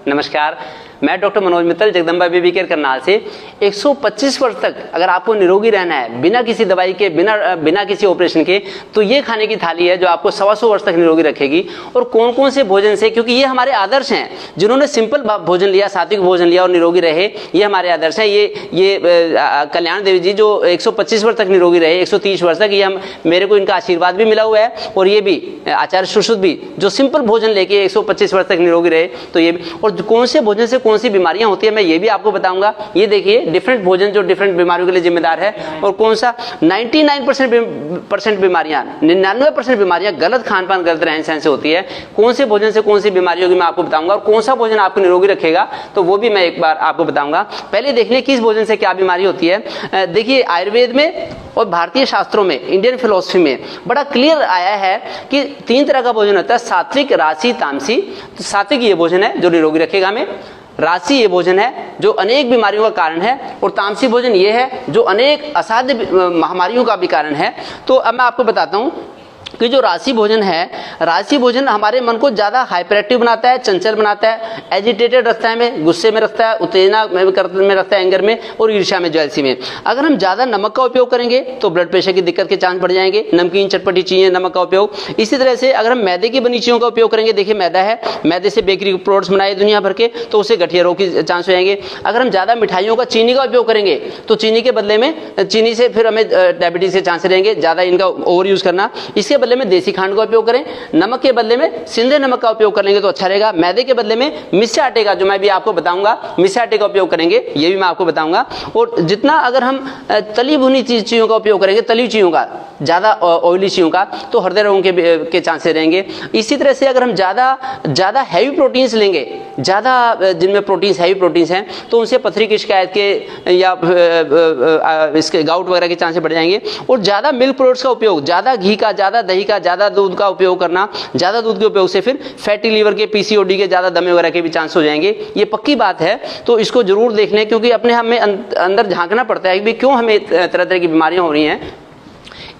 नमस्कार, मैं doctor Manoj Mittal Jagdamba baby care Karnal से। 125 वर्ष तक अगर आपको निरोगी रहना है बिना किसी दवाई के, बिना किसी ऑपरेशन के, तो ये खाने की थाली है जो आपको 125 वर्ष तक निरोगी रखेगी। और कौन कौन से भोजन से, क्योंकि ये हमारे आदर्श हैं, जिन्होंने सिंपल भोजन लिया, सात्विक भोजन लिया और निरोगी रहे, ये हमारे आदर्श हैं। ये कल्याण देवी जी जो 125 वर्ष तक निरोगी रहे, 130 वर्ष तक, ये मेरे को इनका आशीर्वाद भी मिला हुआ है। और ये भी आचार्य सुश्रुत भी जो सिंपल भोजन लेके 125 वर्ष तक निरोगी रहे, तो ये भी। और कौन से भोजन से कौन सी बीमारियां होती है मैं ये भी आपको बताऊंगा। ये देखिए डिफरेंट भोजन जो डिफरेंट बीमारियों के लिए जिम्मेदार है, और कौन सा 99% बीमारियां, 99% बीमारियां गलत खान पान, गलत रहन सहन से होती है। कौन से भोजन से कौन सी बीमारी होगी मैं आपको बताऊंगा, और कौन सा भोजन आपको निरोगी रखेगा तो वो भी मैं एक बार आपको बताऊंगा। पहले देख लें किस भोजन से क्या बीमारी होती है। देखिए आयुर्वेद में और भारतीय शास्त्रों में, इंडियन फिलोसफी में बड़ा क्लियर आया है कि 3 तरह का भोजन होता है, सात्विक, राशि, तामसी। तो सात्विक ये भोजन है जो निरोगी रखेगा हमें, राशि ये भोजन है जो अनेक बीमारियों का कारण है, और तामसी भोजन ये है जो अनेक असाध्य महामारियों का भी कारण है। तो अब मैं आपको बताता हूं कि जो राशि भोजन है, राशि भोजन हमारे मन को ज्यादा हाइपर एक्टिव बनाता है, चंचल बनाता है, एजिटेटेड रखता है, हमें गुस्से में रखता है, उत्तेजना में रखता है, एंगर में, और ईर्ष्या में, जेलसी में। अगर हम ज्यादा नमक का उपयोग करेंगे तो ब्लड प्रेशर की दिक्कत के चांस बढ़ जाएंगे, नमकीन चटपटी चीजें, नमक का उपयोग। इसी तरह से अगर हम मैदे की बनी चीजों का उपयोग करेंगे, देखिए मैदा है, मैदे से बेकरी प्रोडक्ट्स बनाए दुनिया भर के, तो उससे गठिया रोग के चांस हो जाएंगे। अगर हम ज्यादा मिठाइयों का, चीनी का उपयोग करेंगे तो चीनी के बदले में, चीनी से फिर हमें डायबिटीज के चांस रहेंगे, ज्यादा इनका ओवर यूज करना। इसके बदले में देसी खांड का उपयोग करें, नमक के बदले में सिंधे नमक का उपयोग कर लेंगे तो अच्छा रहेगा। मैदे के बदले में मिस्से आटे का, जो मैं भी आपको बताऊंगा, मिस्से आटे का उपयोग करेंगे, ये भी मैं आपको बताऊंगा। और जितना अगर हम तली भुनी चीजों का उपयोग करेंगे, तली चीजों का, ज्यादा ऑयली चीजों का, तो हृदय रोगों के चांसेस रहेंगे। इसी तरह से अगर हम ज्यादा हैवी प्रोटीन्स लेंगे, ज्यादा जिनमें प्रोटीन्स, हैवी प्रोटीन्स हैं, तो उनसे पथरी की शिकायत के या इसके गाउट वगैरह के चांसेस बढ़ जाएंगे। और ज्यादा मिल्क प्रोडक्ट्स का उपयोग, ज्यादा घी का, ज्यादा दही का, ज्यादा दूध का उपयोग करना, ज्यादा दूध के उपयोग से फिर फैटी लीवर के, पीसीओडी के, ज्यादा दमे वगैरह के भी चांस हो जाएंगे। ये पक्की बात है, तो इसको जरूर देख लें, क्योंकि अपने हमें अंदर झांकना पड़ता है कि क्यों हमें तरह तरह की बीमारियां हो रही हैं।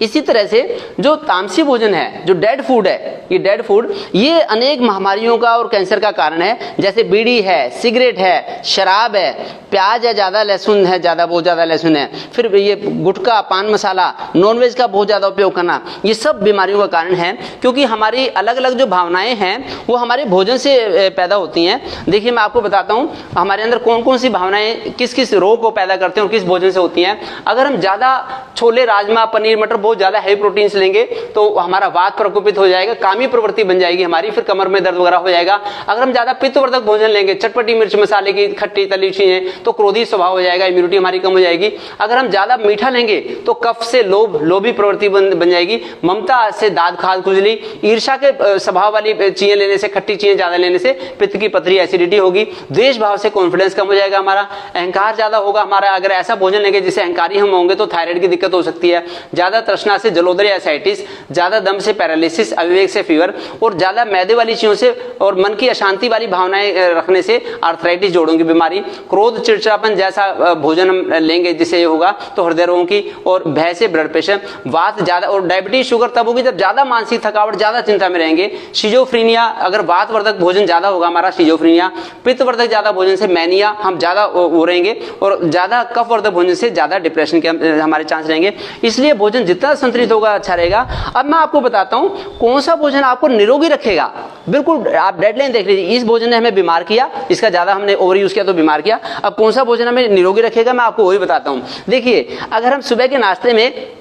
इसी तरह से जो तामसी भोजन है, जो डेड फूड है, ये डेड फूड ये अनेक महामारियों का और कैंसर का कारण है। जैसे बीड़ी है, सिगरेट है, शराब है, प्याज है, ज्यादा लहसुन है, बहुत ज्यादा लहसुन है, फिर ये गुटखा, पान मसाला, नॉनवेज का बहुत ज्यादा उपयोग करना, ये सब बीमारियों का कारण है। क्योंकि हमारी अलग अलग जो भावनाएं हैं वो हमारे भोजन से पैदा होती हैं। देखिए मैं आपको बताता हूँ हमारे अंदर कौन कौन सी भावनाएं किस किस रोग को पैदा करते हैं और किस भोजन से होती हैं। अगर हम ज्यादा छोले, राजमा, पनीर, मटर, बहुत ज्यादा हैवी प्रोटीन्स लेंगे तो हमारा वात प्रकोपित हो जाएगा, कामी प्रवृत्ति बन जाएगी हमारी, फिर कमर में दर्द वगैरह हो जाएगा। अगर हम ज्यादा पित्तवर्धक भोजन लेंगे, चटपटी मिर्च मसाले की, खट्टी तली चीजें, तो क्रोधी स्वभाव हो जाएगा, इम्यूनिटी हमारी कम हो जाएगी। अगर हम ज्यादा मीठा लेंगे तो कफ से लोभी प्रवृत्ति बन जाएगी, ममता से दाद खाद खुजली, ईर्ष्या के स्वभाव वाली चीजें लेने से, खट्टी चीजें ज्यादा लेने से पित्त की पथरी, एसिडिटी होगी। द्वेष भाव से कॉन्फिडेंस कम हो जाएगा हमारा, अहंकार ज्यादा होगा हमारा। अगर ऐसा भोजन लेंगे जिससे अहंकारी हम होंगे तो थायराइड की दिक्कत हो सकती है, ज्यादा तृष्णा से जलोदर एसाइटिस, ज्यादा दम से पैरालिसिस, अविवेक से फीवर, और ज्यादा मैदे वाली चीजों से और मन की अशांति वाली भावनाएं रखने से आर्थराइटिस, जोड़ों की बीमारी, क्रोध, चिड़चिड़ापन जैसा भोजन हम लेंगे जिससे ये होगा तो हृदय रोगों की, और भय से ब्लड प्रेशर, वात ज्यादा, और डायबिटीज, शुगर तब होगी जब ज्यादा मानसिक थकावट, ज्यादा चिंता में रहेंगे। शिजोफ्रीनिया, अगर वात वर्धक भोजन ज्यादा होगा हमारा, शिजोफ्रीनिया, पित्तवर्धक ज्यादा भोजन से मैनिया, हम ज्यादा हो रहेंगे, और ज्यादा कफ वर्धक भोजन से ज्यादा डिप्रेशन के हमारे चांस रहेंगे। इसलिए भोजन जितना संतुलित होगा अच्छा रहेगा। अब मैं आपको बताता हूं कौन सा भोजन आपको निरोगी रखेगा। बिल्कुल आप डेडलाइन देख लीजिए, इस भोजन ने हमें बीमार किया, इसका ज्यादा हमने ओवर यूज किया तो बीमार किया। अब कौन सा भोजन हमें निरोगी रखेगा मैं आपको वही बताता हूं। देखिए अगर हम सुबह के नाश्ते में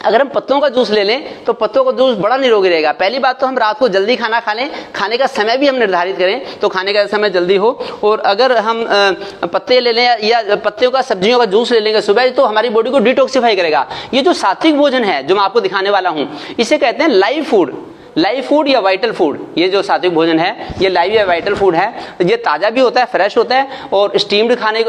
अगर हम पत्तों का जूस ले लें तो पत्तों का जूस बड़ा निरोगी रहेगा। पहली बात तो हम रात को जल्दी खाना खा लें, खाने का समय भी हम निर्धारित करें तो खाने का समय जल्दी हो। और अगर हम पत्ते ले लें या पत्तियों का, सब्जियों का जूस ले लेंगे सुबह तो हमारी बॉडी को डिटॉक्सिफाई करेगा। ये जो सात्विक भोजन है जो मैं आपको दिखाने वाला हूं, इसे कहते हैं लाइव फूड। लाइव फूड या वाइटल फूड, ये जो सात्विक भोजन है ये लाइव या वाइटल फूड है। ये ताजा भी होता है, फ्रेश होता है, और स्टीम्ड खाने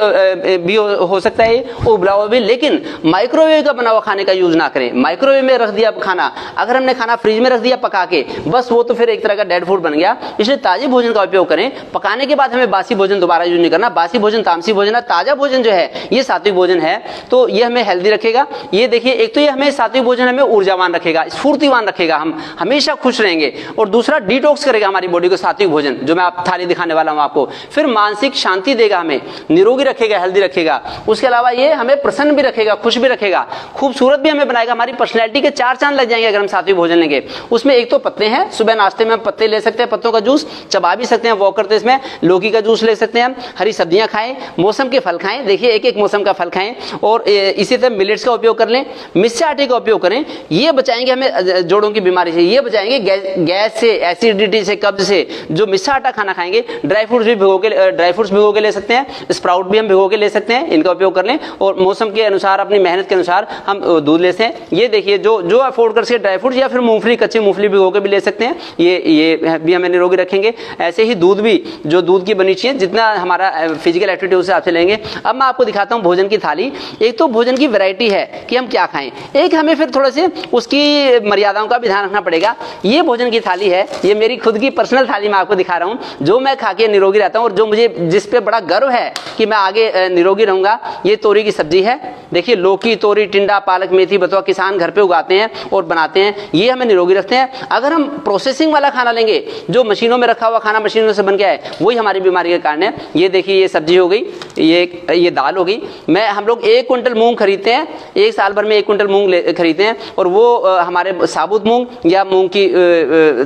भी हो सकता है, उबला हुआ भी। लेकिन माइक्रोवेव का बना हुआ खाने का यूज ना करें। माइक्रोवेव में रख दिया खाना, अगर हमने खाना फ्रिज में रख दिया पका के, बस वो तो फिर एक तरह का डेड फूड बन गया। इसलिए ताजे भोजन का उपयोग करें। पकाने के बाद हमें बासी भोजन दोबारा यूज नहीं करना। बासी भोजन तामसी भोजन है, ताजा भोजन जो है ये सात्विक भोजन है, तो ये हमें हेल्दी रखेगा। ये देखिए, एक तो ये हमें सात्विक भोजन हमें ऊर्जावान रखेगा, स्फूर्तिवान रखेगा, हम हमेशा खुश रहेंगे। और दूसरा डिटॉक्स करेगा हमारी बॉडी को सात्विक भोजन, जो मैं आप थाली दिखाने वाला हूं आपको। फिर मानसिक शांति देगा, हमें निरोगी रखेगा, हेल्दी रखेगा। उसके अलावा ये हमें प्रसन्न भी रखेगा, खुश भी रखेगा, खूबसूरत भी हमें बनाएगा। हमारी पर्सनैलिटी के 4 चांद लग जाएंगे अगर हम सात्विक भोजन लेंगे। उसमें एक तो पत्ते हैं, सुबह नाश्ते में हम पत्ते ले सकते हैं, पत्तों का जूस चबा भी सकते हैं, वॉक करते इसमें लौकी का जूस ले सकते हैं। हरी सब्जियां खाएं, मौसम के फल खाएं, देखिए एक एक मौसम का फल खाएं। और इसी तरह मिलेट्स का उपयोग कर लें, मिस्से आटे का उपयोग करें। ये बचाएंगे हमें जोड़ों की बीमारी से, ये बचाएंगे गैस से, एसिडिटी से, कब्ज से। जो मिस्सा आटा खाना खाएंगे, ड्राई फ्रूट्स भी भिगो के ले सकते हैं, स्प्राउट भी हम भिगो के ले सकते हैं, इनका उपयोग कर लें। और मौसम के अनुसार, अपनी मेहनत के अनुसार हम दूध लेते हैं। ये देखिए जो अफोर्ड कर सके ड्राई फ्रूट्स, या फिर मूंगफली, कच्ची मूंगफली भिगो के भी ले सकते हैं, ये भी हमें निरोगी रखेंगे। ऐसे ही दूध भी, जो दूध की बनी चीजें, जितना हमारा फिजिकल एक्टिविटी उस हिसाब से लेंगे। अब मैं आपको दिखाता हूं भोजन की थाली। एक तो भोजन की वैरायटी है कि हम क्या खाएं, एक हमें फिर थोड़ा से उसकी मर्यादाओं का भी ध्यान रखना पड़ेगा। ये भोजन की थाली है, ये मेरी खुद की पर्सनल थाली मैं आपको दिखा रहा हूं, जो मैं खा के निरोगी रहता हूं और जो मुझे, जिस पे बड़ा गर्व है कि मैं आगे निरोगी रहूंगा। ये तोरी की सब्जी है, देखिए लौकी, तोरी, टिंडा, पालक, मेथी, बथुआ किसान घर पे उगाते हैं और बनाते हैं, ये हमें निरोगी रखते हैं। अगर हम प्रोसेसिंग वाला खाना लेंगे, जो मशीनों में रखा हुआ खाना, मशीनों से बन के आए, वही हमारी बीमारी का कारण है। ये देखिए, ये सब्जी हो गई, ये दाल हो गई। हम लोग 1 क्विंटल मूंग खरीदते हैं, 1 साल भर में 1 क्विंटल मूंग खरीदते हैं, और वो हमारे साबुत मूंग या मूंग की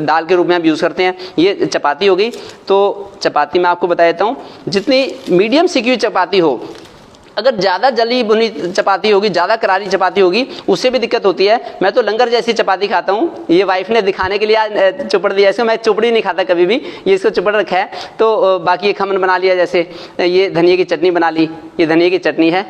दाल के रूप में हम यूज करते हैं। ये चपाती हो गई। तो चपाती मैं आपको बता देता हूं, जितनी मीडियम सिकी हुई चपाती हो, अगर ज्यादा जली भुनी चपाती होगी, ज्यादा करारी चपाती होगी, उससे भी दिक्कत होती है। मैं तो लंगर जैसी चपाती खाता हूँ। ये वाइफ ने दिखाने के लिए आज चुपड़ दिया इसको, मैं चुपड़ी नहीं खाता कभी भी, ये इसको चुपड़ रखा है। तो बाकी ये खमन बना लिया, जैसे ये धनिया की चटनी बना ली, ये धनिया की चटनी है।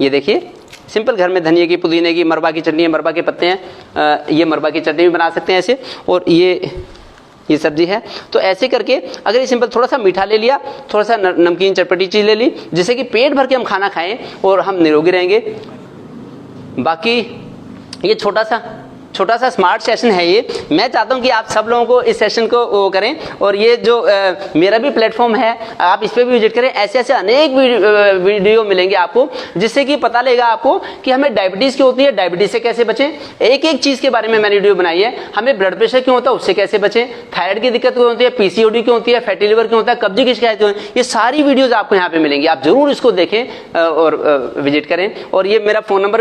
ये देखिए सिंपल, घर में धनिया की, पुदीने की, मरबा की चटनी है, मरबा के पत्ते हैं, ये मरबा की चटनी भी बना सकते हैं ऐसे। और ये सब्जी है। तो ऐसे करके अगर ये सिंपल थोड़ा सा मीठा ले लिया, थोड़ा सा नमकीन चटपटी चीज ले ली, जिससे कि पेट भर के हम खाना खाएं और हम निरोगी रहेंगे। बाकी ये छोटा सा स्मार्ट सेशन है। ये मैं चाहता हूं कि आप सब लोगों को इस सेशन को वो करें, और ये जो मेरा भी प्लेटफॉर्म है, आप इस पे भी विजिट करें। ऐसे अनेक वीडियो मिलेंगे आपको, जिससे कि पता लगेगा आपको कि हमें डायबिटीज क्यों होती है, डायबिटीज से कैसे बचें। एक चीज के बारे में मैंने वीडियो बनाई है। हमें ब्लड प्रेशर क्यों होता है, उससे कैसे बचें, थायराइड की दिक्कत क्यों होती है, पीसीओडी क्यों होती है, फैटी लिवर क्यों होता है, कब्जी की शिकायत क्यों होती है, ये सारी वीडियोज आपको यहाँ पे मिलेंगी। आप जरूर इसको देखें और विजिट करें। और ये मेरा फोन नंबर